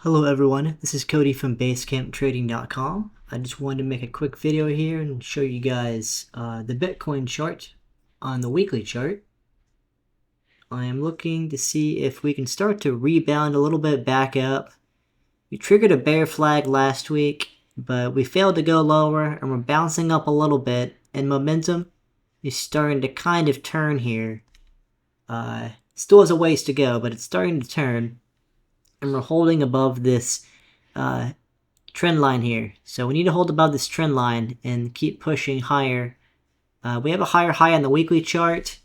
Hello everyone, this is Cody from BasecampTrading.com. I just wanted to make a quick video here and show you guys the Bitcoin chart on the weekly chart. I am looking to see if we can start to rebound a little bit back up. We triggered a bear flag last week, but we failed to go lower and we're bouncing up a little bit, and momentum is starting to kind of turn here. Still has a ways to go, but it's starting to turn. And we're holding above this trend line here. So we need to hold above this trend line and keep pushing higher. We have a higher high on the weekly chart.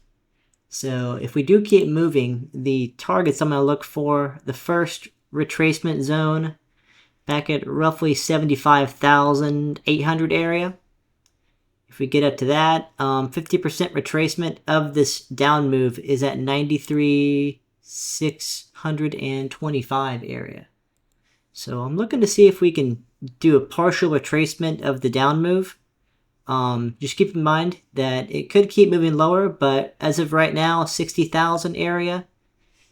So if we do keep moving, the targets I'm going to look for, the first retracement zone back at roughly 75,800 area. If we get up to that, 50% retracement of this down move is at 93,625 area. So I'm looking to see if we can do a partial retracement of the down move. Just keep in mind that it could keep moving lower, but as of right now, 60,000 area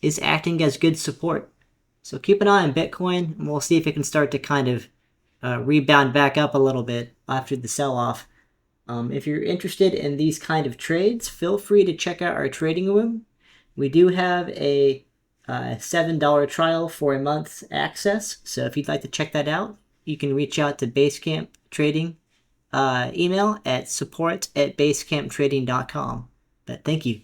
is acting as good support. So keep an eye on Bitcoin, and we'll see if it can start to kind of rebound back up a little bit after the sell-off. If you're interested in these kind of trades, feel free to check out our trading room. We do have a $7 trial for a month's access, so if you'd like to check that out, you can reach out to Basecamp Trading email at support@basecamptrading.com. But thank you.